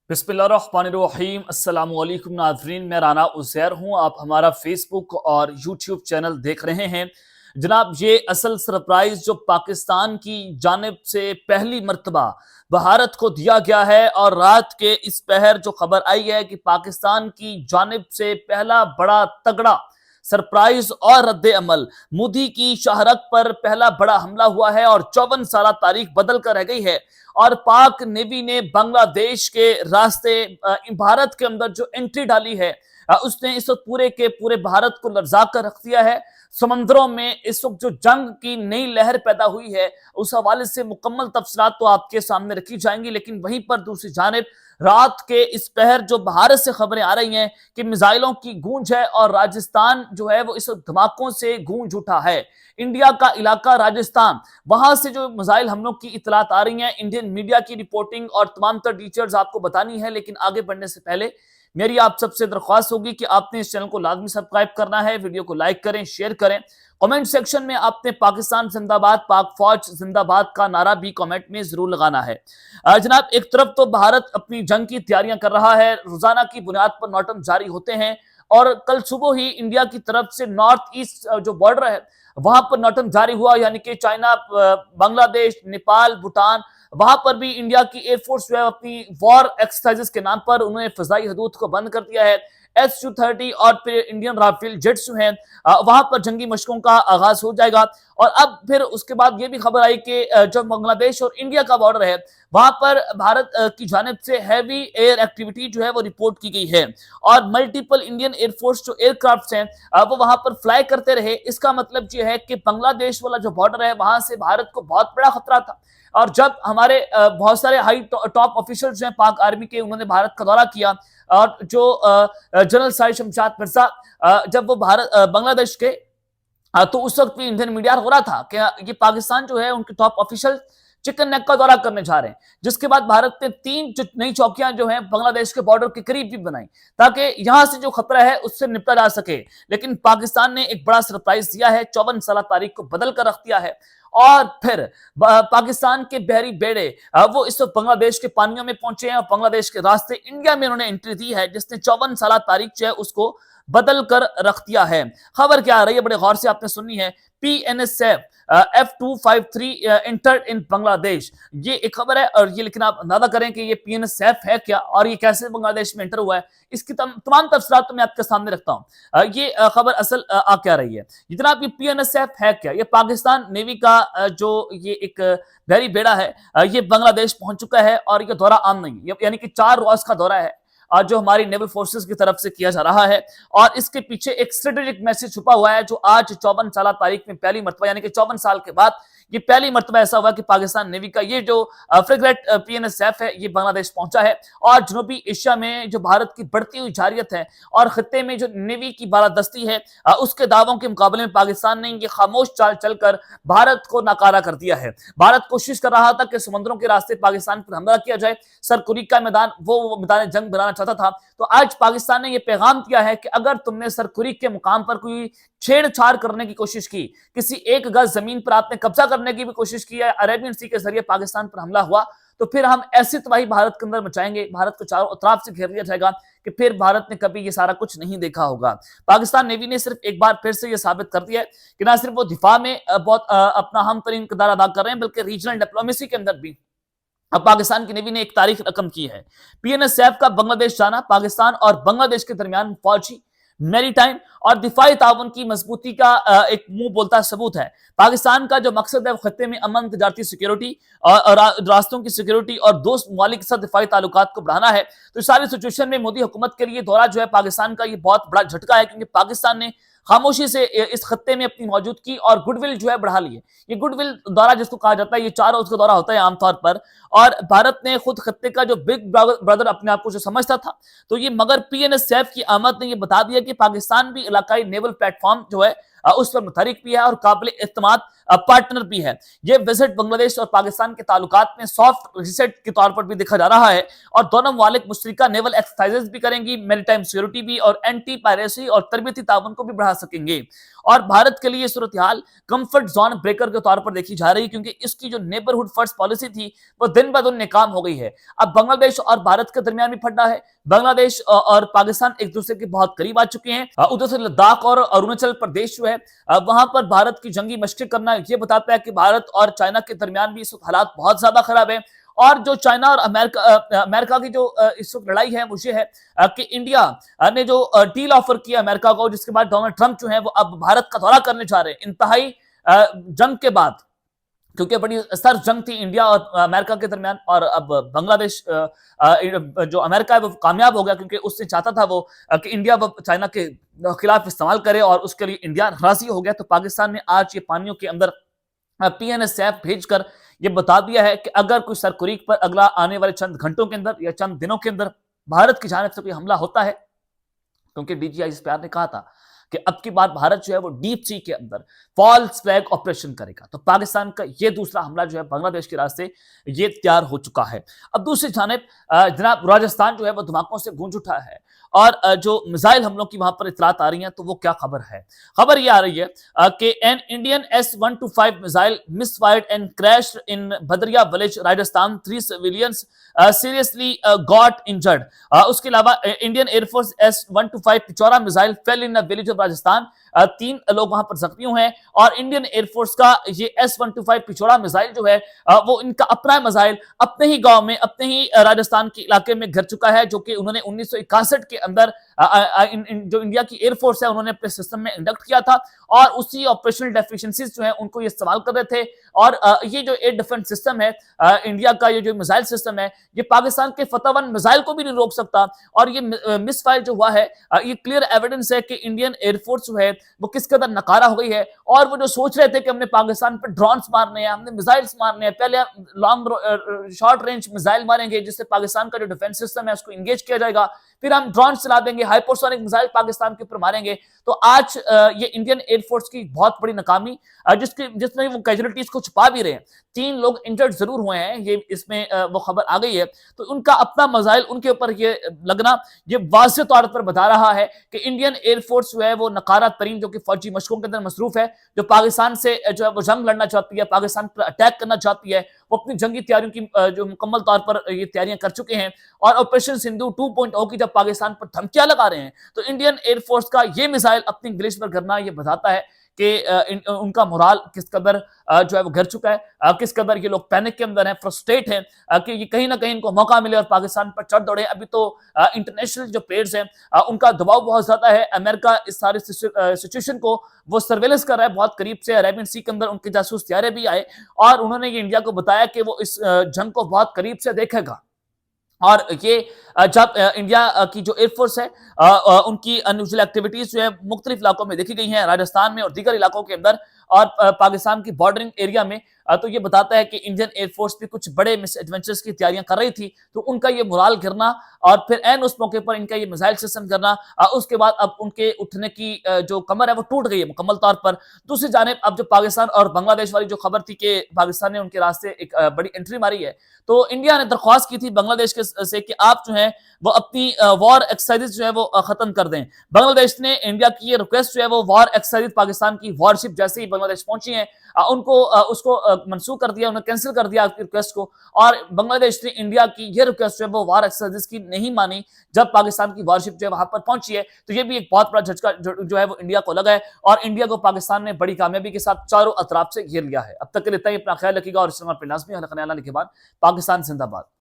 बिस्मिल्लाहिर्रहमानिर्रहीम अस्सलाम वालेकुम नाज़रीन, मैं राना उज़ैर हूँ। आप हमारा फेसबुक और यूट्यूब चैनल देख रहे हैं। जनाब, ये असल सरप्राइज़ जो पाकिस्तान की जानिब से पहली मर्तबा भारत को दिया गया है और रात के इस पहर जो खबर आई है कि पाकिस्तान की जानिब से पहला बड़ा तगड़ा सरप्राइज और रद्द अमल, मोदी की शाहरग पर पहला बड़ा हमला हुआ है और 54 साल तारीख बदल कर रह गई है। और पाक नेवी ने बांग्लादेश के रास्ते भारत के अंदर जो एंट्री डाली है, उसने इस वक्त पूरे के पूरे भारत को लर्जा कर रख दिया है। समंदरों में इस वक्त जो जंग की नई लहर पैदा हुई है, उस हवाले से मुकम्मल तफसीलात तो आपके सामने रखी जाएंगी, लेकिन वहीं पर दूसरी जानिब रात के इस पहर जो भारत से खबरें आ रही हैं कि मिसाइलों की गूंज है और राजस्थान जो है वो इस धमाकों से गूंज उठा है। इंडिया का इलाका राजस्थान, वहां से जो मिसाइल हमलों की इतलात आ रही हैं, इंडियन मीडिया की रिपोर्टिंग और तमाम तर डिटेल्स आपको बतानी है। लेकिन आगे बढ़ने से पहले मेरी आप सबसे दरख्वास्त होगी कि आपने इस चैनल को लाजमी सब्सक्राइब करना है, वीडियो को लाइक करें, शेयर करें। कमेंट सेक्शन में आपने पाकिस्तान जिंदाबाद, पाक फौज जिंदाबाद का नारा भी कमेंट में जरूर लगाना है। जनाब, एक तरफ तो भारत अपनी जंग की तैयारियां कर रहा है, रोजाना की बुनियाद पर नोटम जारी होते हैं और कल सुबह ही इंडिया की तरफ से नॉर्थ ईस्ट जो बॉर्डर है वहां पर नोटम जारी हुआ, यानी कि चाइना, बांग्लादेश, नेपाल, भूटान, वहां पर भी इंडिया की एयरफोर्स जो है अपनी वॉर एक्सरसाइजेस के नाम पर उन्होंने फजाई हदूद को बंद कर दिया है। Su-30 और फिर इंडियन राफेल जेट्स जो हैं, वहां पर जंगी मशकों का आगाज हो जाएगा। और अब फिर उसके बाद ये भी खबर आई कि जो बांग्लादेश और इंडिया का बॉर्डर है वहां पर भारत की जानिब से हैवी एयर एक्टिविटी जो है वो रिपोर्ट की गई है और मल्टीपल इंडियन एयरफोर्स जो एयरक्राफ्ट हैं वो वहां पर फ्लाई करते रहे। इसका मतलब ये है कि बांग्लादेश वाला जो बॉर्डर है वहां से भारत को बहुत बड़ा खतरा था। और जब हमारे बहुत सारे हाई टॉप ऑफिशियल्स हैं पाक आर्मी के, उन्होंने भारत का दौरा किया और जो जनरल साहिर शमशाद मिर्जा जब वो भारत बांग्लादेश के, तो उस वक्त भी इंडियन मीडिया हो रहा था कि ये पाकिस्तान जो है उनके टॉप ऑफिशियल चिकन नेक का दौरा करने जा रहे हैं। जिसके बाद भारत ने 3 नई चौकियां जो हैं बांग्लादेश के बॉर्डर के करीब भी बनाई ताकि यहां से जो खतरा है उससे निपटा जा सके। लेकिन पाकिस्तान ने एक बड़ा सरप्राइज दिया है, 54 साल तारीख को बदल कर रख दिया है। और फिर पाकिस्तान के बहरी बेड़े वो इस वक्त बांग्लादेश के पानियों में पहुंचे हैं और बांग्लादेश के रास्ते इंडिया में उन्होंने एंट्री दी है, जिसने 54 साल तारीख जो है उसको बदल कर रख दिया है। खबर क्या आ रही है, बड़े गौर से आपने सुननी है। PNSF F253 entered in Bangladesh, ये एक खबर है। और ये लेकिन आप अंदाजा करें कि ये PNSF है क्या और ये कैसे बांग्लादेश में एंटर हुआ है, इसकी तमाम तफसीलात तो मैं आपके सामने रखता हूं। ये खबर असल आ क्या रही है। जितना आप ये PNSF है क्या, ये पाकिस्तान नेवी का जो ये एक बहरी बेड़ा है, ये बांग्लादेश पहुंच चुका है और ये दौरा आम नहीं है, यानी कि 4 रोज का दौरा है जो हमारी नेवल फोर्सेस की तरफ से किया जा रहा है। और इसके पीछे एक स्ट्रेटेजिक मैसेज छुपा हुआ है जो आज 54 साल तारीख में पहली मरतबा, यानी कि 54 साल के बाद ये पहली मरतबा ऐसा हुआ कि पाकिस्तान नेवी का ये जो फ्रिगेट PNSF है ये बांग्लादेश पहुंचा है। और जनूबी एशिया में जो भारत की बढ़ती हुई जारियत है और खत्ते में जो नेवी की बालादस्ती है, उसके दावों के मुकाबले में पाकिस्तान ने ये खामोश चाल चलकर भारत को नाकारा कर दिया है। भारत कोशिश कर रहा था कि समुद्रों के रास्ते पाकिस्तान पर हमला किया जाए, सरकुरीक का मैदान वो मैदान जंग बनाना चाहता था। तो आज पाकिस्तान ने यह पैगाम दिया है कि अगर तुमने सरकुरीक के मुकाम पर कोई छेड़छाड़ करने की कोशिश की, किसी एक गज जमीन पर आपने कब्जा करने की भी कोशिश की है, अरेबियन सी के जरिए पाकिस्तान पर हमला हुआ, तो फिर हम ऐसी तबाही भारत के अंदर मचाएंगे, भारत को चारों तरफ से घेर लिया जाएगा कि फिर भारत ने कभी ये सारा कुछ नहीं देखा होगा। पाकिस्तान नेवी ने सिर्फ एक बार फिर से ये साबित कर दिया है कि ना सिर्फ वो दिफा में बहुत अपना अहम तरीन किरदार अदा कर रहे हैं, बल्कि रीजनल डिप्लोमेसी के अंदर भी अब पाकिस्तान की नेवी ने एक तारीख रकम की है। PNSF का बांग्लादेश जाना पाकिस्तान और बांग्लादेश के दरमियान फौजी, मैरीटाइम और दिफाई ताउन की मजबूती का एक मुंह बोलता सबूत है। पाकिस्तान का जो मकसद है वो खत्ते में अमन, तजारती सिक्योरिटी और रास्तों की सिक्योरिटी और दोस्त ममालिक के साथ दिफाई ताल्लुकात को बढ़ाना है। तो इस सारी सिचुएशन में मोदी हुकूमत के लिए दौरा जो है पाकिस्तान का ये बहुत बड़ा झटका है, क्योंकि पाकिस्तान ने खामोशी से इस खत्ते में अपनी मौजूदगी और गुडविल जो है बढ़ा ली है। ये गुडविल दौरा जिसको कहा जाता है, ये 4 रोज का दौरा होता है आमतौर पर। और भारत ने खुद खत्ते का जो बिग ब्रदर अपने आप को जो समझता था, तो ये मगर PNSF की आमद ने ये बता दिया कि पाकिस्तान भी इलाकाई नेवल प्लेटफॉर्म जो है उस पर मुतहरिक भी है और काबिल एतमाद पार्टनर भी है। ये विजिट बांग्लादेश और पाकिस्तान के ताल्लुकात में सॉफ्ट रिसेट के तौर पर भी देखा जा रहा है और दोनों ममालिक मुश्तरका नेवल एक्सरसाइजेज भी करेंगी, मैरीटाइम सिक्योरिटी भी और एंटी पायरेसी और तरबियती ताउन को भी बढ़ा सकेंगे। और भारत के लिए ये सूरत हाल कंफर्ट जोन ब्रेकर के तौर पर देखी जा रही है, क्योंकि इसकी जो नेबरहुड फर्स्ट पॉलिसी थी वो दिन ब दिन नाकाम हो गई है। अब बांग्लादेश और भारत के दरमियान भी फटना है। बांग्लादेश और पाकिस्तान एक दूसरे के बहुत करीब आ चुके हैं। उधर से लद्दाख और अरुणाचल प्रदेश जो है वहां पर भारत की जंगी मशकें करना ये बताता है कि भारत और चाइना के दरमियान भी इस वक्त हालात बहुत ज्यादा खराब है। और जो चाइना और अमेरिका की जो इस वक्त लड़ाई है वो ये है कि इंडिया ने जो डील ऑफर किया अमेरिका को, जिसके बाद डोनाल्ड ट्रंप जो है वो अब भारत का दौरा करने जा रहे हैं इंतहाई जंग के बाद, क्योंकि बड़ी सर्द जंग थी इंडिया और अमेरिका के दरमियान। और अब बांग्लादेश जो अमेरिका है वो कामयाब हो गया, क्योंकि उससे चाहता था वो कि इंडिया वो चाइना के खिलाफ इस्तेमाल करे और उसके लिए इंडिया राजी हो गया। तो पाकिस्तान ने आज ये पानियों के अंदर PNSF भेजकर ये बता दिया है कि अगर कोई सरकुरीक पर अगला आने वाले चंद घंटों के अंदर या चंद दिनों के अंदर भारत की जानिब से कोई हमला होता है, क्योंकि DGI प्यार ने कहा था कि अब की बार भारत जो है वो डीप सी के अंदर फॉल्स फ्लैग ऑपरेशन करेगा, तो पाकिस्तान का ये दूसरा हमला जो है बांग्लादेश के रास्ते ये तैयार हो चुका है। अब दूसरी जानिब जनाब राजस्थान जो है वो धमाकों से गूंज उठा है और जो मिसाइल हमलों की वहां पर इतलात आ रही हैं, तो वो क्या खबर है? खबर ये आ रही है कि an Indian S-125 missile misfired and crashed in Bhadaria village Rajasthan, 3 civilians seriously got injured. उसके अलावा Indian air force S-125 Pechora missile fail in village of Rajasthan, 3 लोग वहां पर जख्मी हुए हैं। और इंडियन एयरफोर्स का ये S-125 पिचौरा मिसाइल जो है वो इनका अपना मिसाइल अपने ही गांव में, अपने ही राजस्थान के इलाके में गिर चुका है, जो कि उन्होंने 1961 के अंदर जो इंडिया की एयरफोर्स है उन्होंने अपने सिस्टम में इंडक्ट किया था और उसी ऑपरेशनल डेफिशिएंसीज जो है उनको ये इस्तेमाल कर रहे थे। और ये जो एयर डिफेंस सिस्टम है इंडिया का, ये जो मिसाइल सिस्टम है, ये पाकिस्तान के फतह-1 मिसाइल को भी नहीं रोक सकता। और ये मिसफायर जो हुआ है ये क्लियर एविडेंस है कि इंडियन एयरफोर्स जो है वो किस कदर नकारा हो गई है। और वो जो सोच रहे थे कि हमने पाकिस्तान पर ड्रोन्स मारने हैं, हमने मिसाइल्स मारने हैं, पहले लॉन्ग शॉर्ट रेंज मिसाइल मारेंगे जिससे पाकिस्तान का जो डिफेंस सिस्टम है उसको इंगेज किया जाएगा, फिर हम ड्रोन चला देंगे, हाइपरसोनिक मिसाइल पाकिस्तान के ऊपर मारेंगे। तो आज ये इंडियन एयरफोर्स की बहुत बड़ी नाकामी, जिसमें वो कैजुअलिटीज को छुपा भी रहे हैं। 3 लोग इंजर्ड जरूर हुए हैं, ये इसमें वो खबर आ गई है। तो उनका अपना मिसाइल उनके ऊपर ये लगना ये वाज़ेह तौर पर बता रहा है कि इंडियन एयरफोर्स जो है वो नकारा तरीन जो कि फौजी मशकों के अंदर मसरूफ है, जो पाकिस्तान से जो है वो जंग लड़ना चाहती है, पाकिस्तान पर अटैक करना चाहती है, वो अपनी जंगी तैयारियों की जो मुकम्मल तौर पर ये तैयारियां कर चुके हैं। और ऑपरेशन सिंधु 2.0 की जब पाकिस्तान पर धमकियां लगा रहे हैं, तो इंडियन एयरफोर्स का ये मिसाइल अपनी ग्लिच पर गिरना ये बताता है कि उनका मोराल किस कदर जो है वो गिर चुका है, किस कदर ये लोग पैनिक के अंदर हैं, फ्रस्ट्रेट हैं कि ये कहीं ना कहीं इनको मौका मिले और पाकिस्तान पर चढ़ दौड़े। अभी तो इंटरनेशनल जो प्लेयर्स हैं उनका दबाव बहुत ज्यादा है। अमेरिका इस सारी सिचुएशन को वो सर्वेलेंस कर रहा है बहुत करीब से। अरेबियन सी के अंदर उनके जासूस त्यारे भी आए और उन्होंने ये इंडिया को बताया कि वो इस जंग को बहुत करीब से देखेगा। और ये जब इंडिया की जो एयरफोर्स है उनकी अनयूजुअल एक्टिविटीज जो है मुख्तलिफ इलाकों में देखी गई हैं, राजस्थान में और दीगर इलाकों के अंदर और पाकिस्तान की बॉर्डरिंग एरिया में, तो ये बताता है कि इंडियन एयरफोर्स भी कुछ बड़े मिस एडवेंचर्स की तैयारियां कर रही थी। तो उनका ये मोराल गिरना और फिर एन उस मौके पर इनका ये मिसाइल सिस्टम करना, उसके बाद अब उनके उठने की जो कमर है वो टूट गई है मुकम्मल तौर पर। दूसरी जानिब अब जो पाकिस्तान और बांग्लादेश वाली जो खबर थी कि पाकिस्तान ने उनके रास्ते एक बड़ी एंट्री मारी है, तो इंडिया ने दरख्वास्त की थी बांग्लादेश से कि आप जो है वो अपनी वॉर एक्सरसाइज जो है वो खत्म कर दें। बांग्लादेश ने इंडिया की ये रिक्वेस्ट जो है वो वॉर एक्सरसाइज पाकिस्तान की वॉरशिप जैसे ही बांग्लादेश पहुंची है उनको उसको मनसूख कर दिया, उन्होंने कैंसिल कर दिया रिक्वेस्ट को। और बांग्लादेश ने इंडिया की ये रिक्वेस्ट जो है वो वॉर एक्सरसाइज की नहीं मानी जब पाकिस्तान की वॉरशिप जो है वहां पर पहुंची है। तो ये भी एक बहुत बड़ा झटका जो है वो इंडिया को लगा है और इंडिया को पाकिस्तान ने बड़ी कामयाबी के साथ चारों अतराफ से घेर लिया है। अब तक के लिए इतना ही, अपना ख्याल रखिएगा और इस पर लाजमी हल करने के बाद पाकिस्तान जिंदाबाद।